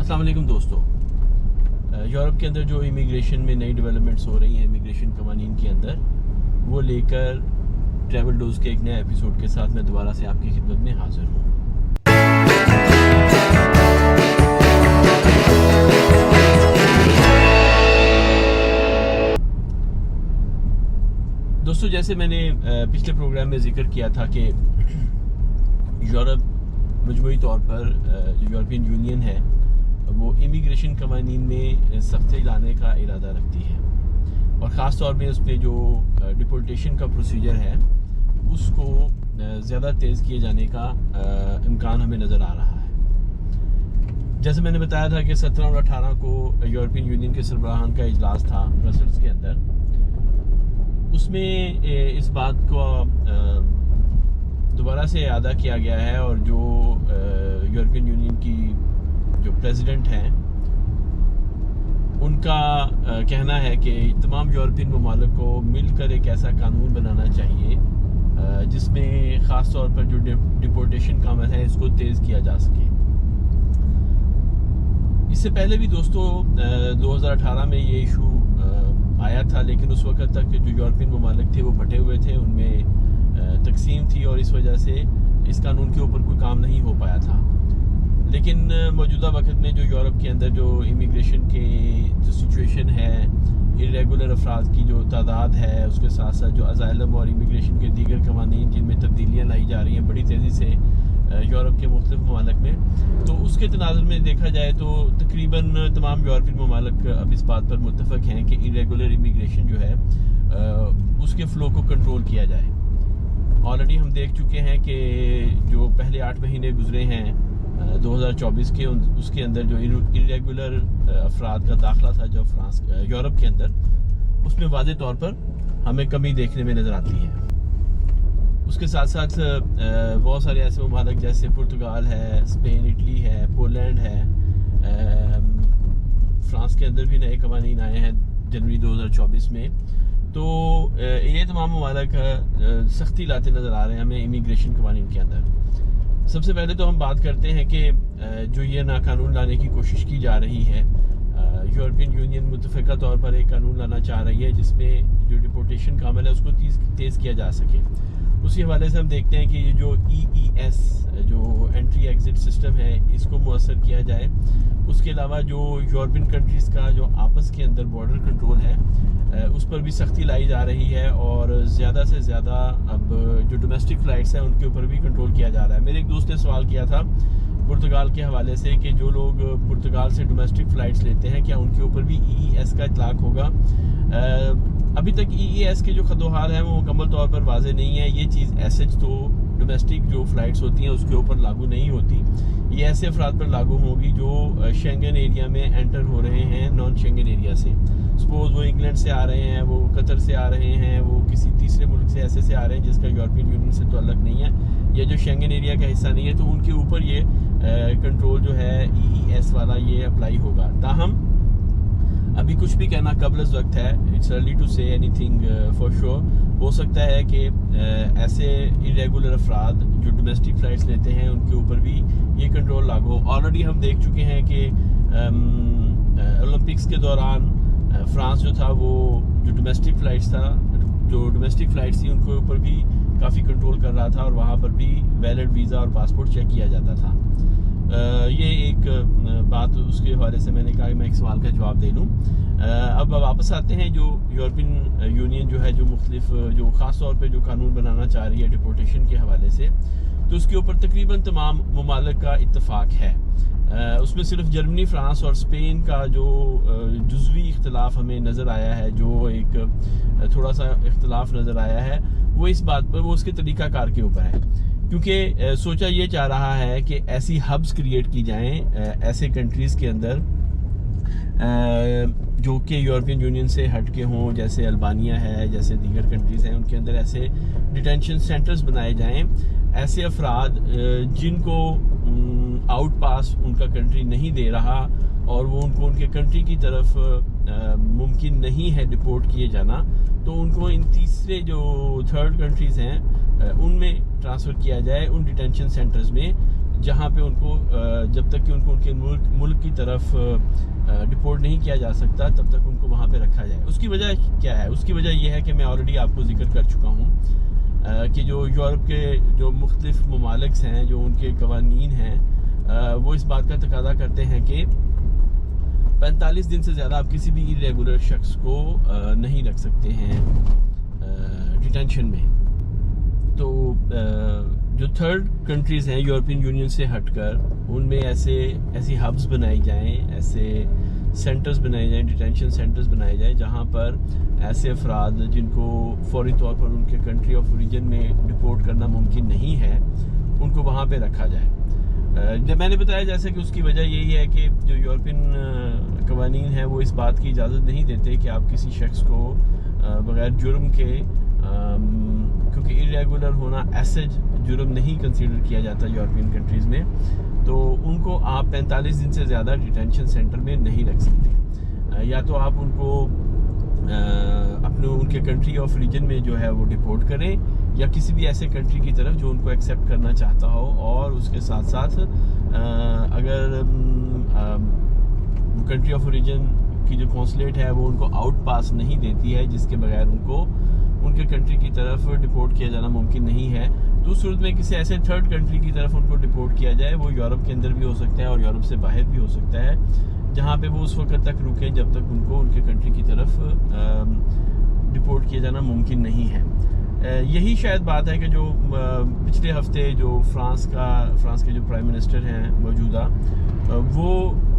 अस्सलाम वालेकुम दोस्तों। यूरोप के अंदर जो इमिग्रेशन में नई डेवलपमेंट्स हो रही हैं इमिग्रेशन कवानीन के अंदर, वो लेकर ट्रैवल डोज के एक नए एपिसोड के साथ मैं दोबारा से आपकी खिदमत में हाजिर हूँ। दोस्तों, जैसे मैंने पिछले प्रोग्राम में जिक्र किया था कि यूरोप मजमूई तौर पर जो यूरोपियन यूनियन है वो इमिग्रेशन कवानीन में सख्ती लाने का इरादा रखती है, और ख़ास तौर पे उस पर जो डिपोर्टेशन का प्रोसीजर है उसको ज़्यादा तेज़ किए जाने का इम्कान हमें नज़र आ रहा है। जैसे मैंने बताया था कि 17 और 18 को यूरोपियन यूनियन के सरबराहान का इजलास था ब्रसल्स के अंदर। उसमें इस बात को दोबारा से अदा किया गया है, और जो यूरोपियन यूनियन की जो प्रेसिडेंट हैं उनका कहना है कि तमाम यूरोपियन ममालिक को मिलकर एक ऐसा कानून बनाना चाहिए जिसमें ख़ास तौर पर जो डिपोर्टेशन का अमल है इसको तेज़ किया जा सके। इससे पहले भी दोस्तों 2018 में ये इशू आया था, लेकिन उस वक्त तक जो यूरोपियन ममालिक थे वो बटे हुए थे, उनमें तकसीम थी और इस वजह से इस कानून के ऊपर कोई काम नहीं हो पाया था। लेकिन मौजूदा वक्त में जो यूरोप के अंदर जो इमिग्रेशन के जो सिचुएशन है, इरेगुलर अफराद की जो तादाद है, उसके साथ साथ जो अज़ाइलम और इमिग्रेशन के दीगर कवानीन जिनमें तब्दीलियाँ लाई जा रही हैं बड़ी तेज़ी से यूरोप के मुख्तलिफ ममालिक में, तो उसके तनाज़ुर में देखा जाए तो तकरीबन तमाम यूरोपियन ममालिक अब इस बात पर मुत्तफ़क़ हैं कि इरेगुलर इमिग्रेशन जो है उसके फ़्लो को कंट्रोल किया जाए। ऑलरेडी हम देख चुके हैं कि जो पहले 8 महीने गुजरे हैं 2024 के, उसके अंदर जो इरेगुलर अफराद का दाखिला था जो यूरोप के अंदर, उसमें वाज़ेह तौर पर हमें कमी देखने में नज़र आती है। उसके साथ साथ बहुत सारे ऐसे ममालिक जैसे पुर्तगाल है, स्पेन, इटली है, पोलैंड है, फ्रांस के अंदर भी नए कवानीन आए हैं जनवरी 2024 में। तो ये तमाम ममालिक सख्ती लाते नज़र आ रहे हैं हमें इमिग्रेशन कवानीन के अंदर। सबसे पहले तो हम बात करते हैं कि जो ये नाकानून लाने की कोशिश की जा रही है, यूरोपियन यूनियन मुतफ़िका तौर पर एक कानून लाना चाह रही है जिसमें जो डिपोर्टेशन का अमल है उसको तेज़ किया जा सके। उसी हवाले से हम देखते हैं कि ये जो EES जो एंट्री एग्ज़िट सिस्टम है इसको मुअस्सर किया जाए। उसके अलावा जो यूरोपियन कंट्रीज़ का जो आपस के अंदर बॉर्डर कंट्रोल है उस पर भी सख्ती लाई जा रही है, और ज़्यादा से ज़्यादा अब जो डोमेस्टिक फ़्लाइट्स हैं उनके ऊपर भी कंट्रोल किया जा रहा है। मेरे एक दोस्त ने सवाल किया था पुर्तगाल के हवाले से कि जो लोग पुर्तगाल से डोमेस्टिक फ़्लाइट्स लेते हैं क्या उनके ऊपर भी EES का इतलाक़ होगा। अभी तक EES के जो खतोहाल हैं वो मुकम्मल तौर पर वाज़े नहीं है। ये चीज़ ऐसे तो डोमेस्टिक जो फ़्लाइट्स होती हैं उसके ऊपर लागू नहीं होती, ये ऐसे अफराद पर लागू होगी जो शेंगन एरिया में एंटर हो रहे हैं नॉन शेंगन एरिया से। सपोज़ वो इंग्लैंड से आ रहे हैं, वो कतर से आ रहे हैं, वो किसी तीसरे मुल्क से ऐसे से आ रहे हैं जिसका यूरोपियन यूनियन से ताल्लुक़ नहीं है या जो शेंगन एरिया का हिस्सा नहीं है, तो उनके ऊपर ये कंट्रोल जो है EES वाला ये अप्लाई होगा। ताहम अभी कुछ भी कहना कबल वक्त है, it's early to say anything for sure. हो सकता है कि ऐसे इरेगुलर अफराद जो डोमेस्टिक फ़्लाइट्स लेते हैं उनके ऊपर भी ये कंट्रोल लागू हो। ऑलरेडी हम देख चुके हैं कि ओलंपिक्स के दौरान फ्रांस जो था वो जो डोमेस्टिक फ़्लाइट्स थी उनके ऊपर भी काफ़ी कंट्रोल कर रहा था, और वहाँ पर भी वैलिड वीज़ा और पासपोर्ट चेक किया जाता था। ये एक बात उसके हवाले से मैंने कहा कि मैं एक सवाल का जवाब दे दूँ। अब वापस आते हैं जो यूरोपियन यूनियन जो है जो मुख्तलिफ जो ख़ास तौर पे जो कानून बनाना चाह रही है डिपोर्टेशन के हवाले से, तो उसके ऊपर तकरीबन तमाम ममालिक का इत्तफ़ाक़ है। उसमें सिर्फ जर्मनी, फ्रांस और स्पेन का जो जुज़वी इख्तिलाफ़ हमें नज़र आया है, जो एक थोड़ा सा इख्तिलाफ़ नज़र आया है, वो इस बात पर वो उसके तरीक़ाकार के ऊपर है। क्योंकि सोचा ये चाह रहा है कि ऐसी हब्स क्रिएट की जाएं ऐसे कंट्रीज़ के अंदर जो कि यूरोपियन यूनियन से हट के हों, जैसे अल्बानिया है, जैसे दीगर कंट्रीज़ हैं, उनके अंदर ऐसे डिटेंशन सेंटर्स बनाए जाएं। ऐसे अफराद जिनको आउट पास उनका कंट्री नहीं दे रहा और वो उनको उनके कंट्री की तरफ मुमकिन नहीं है डिपोर्ट किए जाना, तो उनको इन तीसरे जो थर्ड कंट्रीज़ हैं उनमें ट्रांसफ़र किया जाए, उन डिटेंशन सेंटर्स में जहाँ पे उनको जब तक कि उनको उनके मुल्क की तरफ डिपोर्ट नहीं किया जा सकता तब तक उनको वहाँ पे रखा जाए। उसकी वजह क्या है? उसकी वजह यह है कि मैं ऑलरेडी आपको जिक्र कर चुका हूँ कि जो यूरोप के जो मुख्तलिफ ममालिक हैं, जो उनके कवानीन हैं, वो इस बात का तकादा करते हैं कि 45 दिन से ज़्यादा आप किसी भी इरेगुलर शख्स को नहीं रख सकते हैं डिटेंशन में। तो जो थर्ड कंट्रीज़ हैं यूरोपियन यूनियन से हटकर, उनमें ऐसी हब्स बनाई जाएं, ऐसे सेंटर्स बनाए जाएं, डिटेंशन सेंटर्स बनाए जाएं, जहां पर ऐसे अफराद जिनको फौरी तौर पर उनके कंट्री ऑफ ओरिजिन में डिपोर्ट करना मुमकिन नहीं है, उनको वहां पे रखा जाए। जब मैंने बताया जैसे कि उसकी वजह यही है कि जो यूरोपियन कवानीन हैं वो इस बात की इजाज़त नहीं देते कि आप किसी शख्स को बग़ैर जुर्म के, क्योंकि इरेगुलर होना ऐसे जुर्म नहीं कंसीडर किया जाता यूरोपियन कंट्रीज़ में, तो उनको आप 45 दिन से ज़्यादा डिटेंशन सेंटर में नहीं रख सकते। या तो आप उनको अपने उनके कंट्री ऑफ रीजन में जो है वो डिपोर्ट करें, या किसी भी ऐसे कंट्री की तरफ जो उनको एक्सेप्ट करना चाहता हो, और उसके साथ साथ अगर कंट्री ऑफ ओरिजिन की जो कौंसलेट है वो उनको आउट पास नहीं देती है, जिसके बगैर उनको उनके कंट्री की तरफ डिपोर्ट किया जाना मुमकिन नहीं है, तो उस सूरत में किसी ऐसे थर्ड कंट्री की तरफ उनको डिपोर्ट किया जाए। वो यूरोप के अंदर भी हो सकता है और यूरोप से बाहर भी हो सकता है, जहाँ पे वो उस वक्त तक रुकें जब तक उनको उनके कंट्री की तरफ डिपोर्ट किया जाना मुमकिन नहीं है। यही शायद बात है कि जो पिछले हफ्ते जो फ्रांस के जो प्राइम मिनिस्टर हैं मौजूदा, वो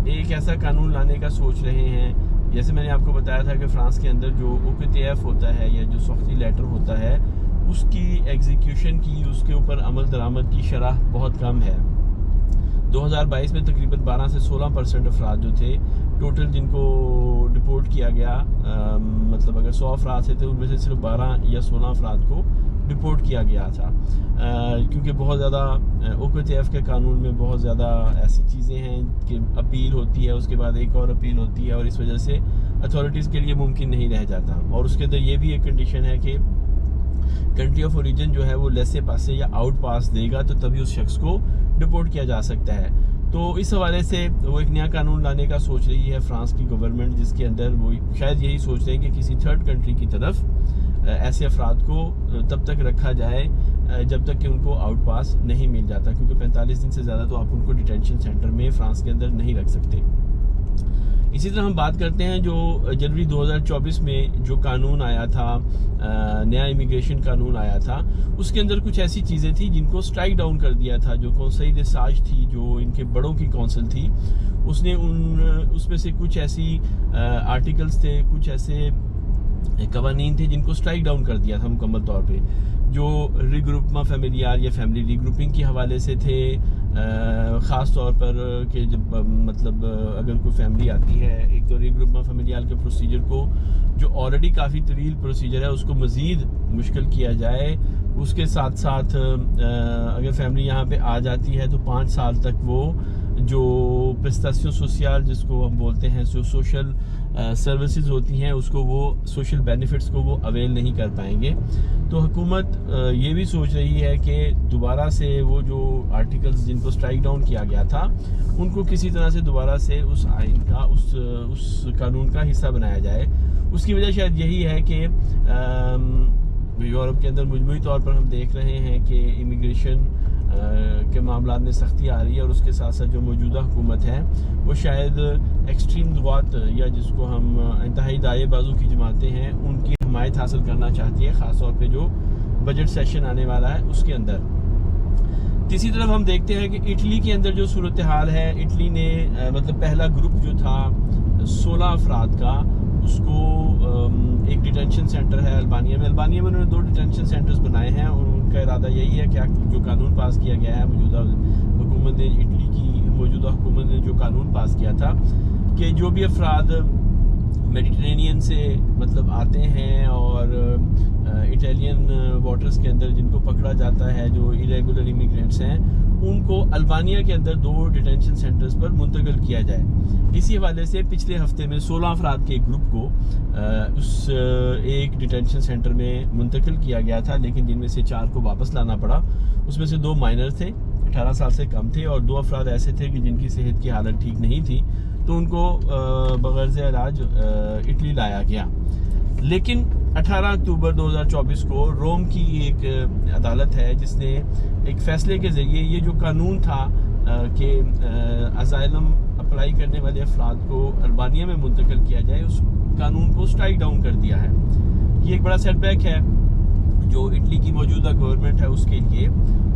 एक ऐसा कानून लाने का सोच रहे हैं। जैसे मैंने आपको बताया था कि फ्रांस के अंदर जो OQTF होता है या जो सख्ती लेटर होता है, उसकी एग्जीक्यूशन की, उसके ऊपर अमल दरामद की शरह बहुत कम है। 2022 में तकरीबन 12 से 16% अफराद जो थे टोटल जिनको डिपोर्ट किया गया, मतलब अगर 100 अफराद थे तो उनमें से सिर्फ 12 या 16 अफराद को डिपोर्ट किया गया था, क्योंकि बहुत ज़्यादा OQTF के कानून में बहुत ज़्यादा ऐसी चीज़ें हैं कि अपील होती है, उसके बाद एक और अपील होती है, और इस वजह से अथॉरिटीज़ के लिए मुमकिन नहीं रह जाता। और उसके अंदर ये भी एक कंडीशन है कि कंट्री ऑफ ओरिजिन जो है वो लेसे पासे या आउट पास देगा, तो तभी उस शख्स को डिपोर्ट किया जा सकता है। तो इस हवाले से वो एक नया कानून लाने का सोच रही है फ्रांस की गवर्नमेंट, जिसके अंदर वो शायद यही सोच रहे हैं कि किसी थर्ड कंट्री की तरफ ऐसे अफराद को तब तक रखा जाए जब तक कि उनको आउट पास नहीं मिल जाता, क्योंकि 45 दिन से ज़्यादा तो आप उनको डिटेंशन सेंटर में फ्रांस के अंदर नहीं रख सकते। इसी तरह हम बात करते हैं जो जनवरी 2024 में जो कानून आया था, नया इमिग्रेशन कानून आया था, उसके अंदर कुछ ऐसी चीज़ें थी जिनको स्ट्राइक डाउन कर दिया था। जो कौंसिल साज थी, जो इनके बड़ों की कौंसिल थी, उसने उसमें से कुछ ऐसी आर्टिकल्स थे, कुछ ऐसे कवानीन थे जिनको स्ट्राइक डाउन कर दिया था मुकम्मल तौर पे, जो रिग्रुपमा फैमिलियार या फैमिली रिग्रुपिंग के हवाले से थे, ख़ास तौर पर कि जब मतलब अगर कोई फैमिली आती है, एक तो रिग्रुपमा फैमिलियार के प्रोसीजर को जो ऑलरेडी काफ़ी तवील प्रोसीजर है उसको मज़ीद मुश्किल किया जाए। उसके साथ साथ अगर फैमिली यहाँ पे आ जाती है तो 5 साल तक वो जो प्रेस्टासियों सोशल जिसको हम बोलते हैं, जो सोशल सर्विसेज होती हैं, उसको वो सोशल बेनिफिट्स को वो अवेल नहीं कर पाएंगे। तो हुकूमत ये भी सोच रही है कि दोबारा से वो जो आर्टिकल्स जिनको स्ट्राइक डाउन किया गया था उनको किसी तरह से दोबारा से उस आइन का, उस कानून का हिस्सा बनाया जाए। उसकी वजह शायद यही है कि यूरोप के अंदर मजमूई तौर पर हम देख रहे हैं कि इमिग्रेशन के मामला में सख्ती आ रही है, और उसके साथ साथ जो मौजूदा हुकूमत है वो शायद एक्सट्रीम दुआत या जिसको हम इंतहाई दाएं बाजू की जमातें हैं उनकी हिमायत हासिल करना चाहती है, ख़ास तौर पे जो बजट सेशन आने वाला है उसके अंदर। तीसरी तरफ हम देखते हैं कि इटली के अंदर जो सूरत हाल है, इटली ने मतलब पहला ग्रुप जो था 16 अफराद का, उसको एक डिटेंशन सेंटर है अल्बानिया में उन्होंने 2 डिटेंशन सेंटर्स बनाए हैं, और उनका इरादा यही है कि जो कानून पास किया गया है मौजूदा हुकूमत ने, इटली की मौजूदा हुकूमत ने जो कानून पास किया था कि जो भी अफराद मेडिटेरेनियन से मतलब आते हैं और इटालियन वाटर्स के अंदर जिनको पकड़ा जाता है, जो इरेगुलर इमिग्रेंट्स हैं, उनको अल्बानिया के अंदर 2 डिटेंशन सेंटर्स पर मुंतकिल किया जाए। इसी हवाले से पिछले हफ्ते में 16 अफराद के एक ग्रुप को उस एक डिटेंशन सेंटर में मुंतकिल किया गया था, लेकिन जिनमें से 4 को वापस लाना पड़ा। उसमें से 2 माइनर थे, 18 साल से कम थे और 2 अफराद ऐसे थे कि जिनकी सेहत की हालत ठीक नहीं थी, तो उनको बगैर इलाज इटली लाया गया। लेकिन 18 अक्टूबर 2024 को रोम की एक अदालत है जिसने एक फैसले के ज़रिए ये जो कानून था कि असाइलम अप्लाई करने वाले अफराद को अल्बानिया में मुंतकिल किया जाए, उस कानून को स्ट्राइक डाउन कर दिया है। ये एक बड़ा सेटबैक है जो इटली की मौजूदा गवर्नमेंट है उसके लिए,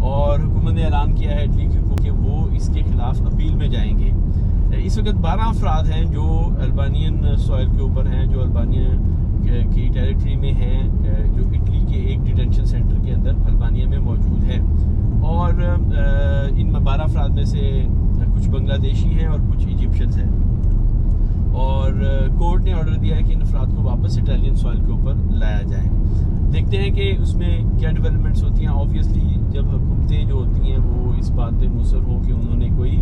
और हुकूमत ने ऐलान किया है इटली की कि वो इसके खिलाफ अपील में जाएंगे। इस वक्त 12 अफराद हैं जो अल्बानियन सॉइल के ऊपर हैं, जो अल्बानिया की टेरिटरी में हैं, जो इटली के एक डिटेंशन सेंटर के अंदर अल्बानिया में मौजूद है। और इन 12 अफराद में से कुछ बांग्लादेशी हैं और कुछ इजिप्शियंस हैं, और कोर्ट ने ऑर्डर दिया है कि इन अफराद को वापस इटालियन सॉइल के ऊपर लाया जाए। देखते हैं कि उसमें क्या डेवलपमेंट्स होती हैं। ऑब्वियसली जब हुकूमतें जो होती हैं वो इस बात पे मुसर हो कि उन्होंने कोई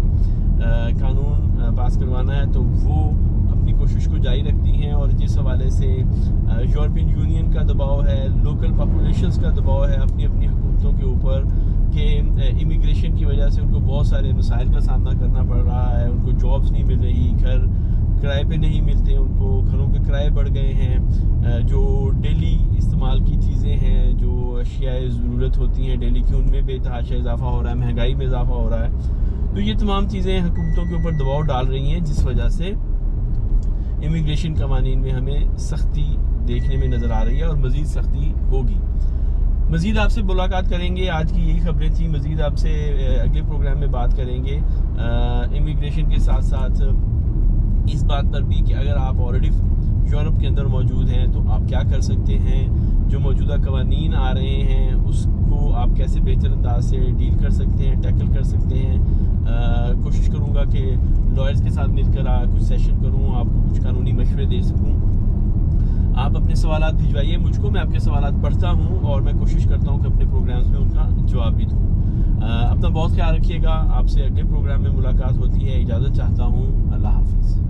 कानून पास करवाना है, तो वो अपनी कोशिश को जारी रखती हैं। और जिस हवाले से यूरोपियन यूनियन का दबाव है, लोकल पॉपुलेशंस का दबाव है अपनी अपनी हुकूमतों के ऊपर कि इमिग्रेशन की वजह से उनको बहुत सारे मसाइल का सामना करना पड़ रहा है, उनको जॉब्स नहीं मिल रही, घर किराए पे नहीं मिलते, उनको घरों के किराए बढ़ गए हैं, जो डेली इस्तेमाल की चीज़ें हैं, जो अशियाए ज़रूरत होती हैं डेली की, उनमें बेतहाशा इजाफा हो रहा है, महंगाई में इजाफा हो रहा है। तो ये तमाम चीज़ें हुकूमतों के ऊपर दबाव डाल रही हैं, जिस वजह से इमिग्रेशन कवानीन में हमें सख्ती देखने में नज़र आ रही है और मज़ीद सख्ती होगी। मज़ीद आपसे मुलाकात करेंगे, आज की यही खबरें थी। मज़ीद आपसे अगले प्रोग्राम में बात करेंगे इमिग्रेशन के साथ साथ इस बात पर भी कि अगर आप ऑलरेडी यूरोप के अंदर मौजूद हैं तो आप क्या कर सकते हैं, जो मौजूदा कवानीन आ रहे हैं उसको आप कैसे बेहतर अंदाज से डील कर सकते हैं, टैकल कर सकते हैं। कोशिश करूँगा कि लॉयर्स के साथ मिलकर कुछ सेशन करूँ, आपको कुछ कानूनी मशवरे दे सकूँ। आप अपने सवालात भिजवाइए मुझको, मैं आपके सवालात पढ़ता हूँ और मैं कोशिश करता हूँ कि अपने प्रोग्राम्स में उनका जवाब भी दूँ। अपना बहुत ख्याल रखिएगा। आपसे अगले प्रोग्राम में मुलाकात होती है। इजाज़त चाहता हूँ। अल्लाह हाफिज़।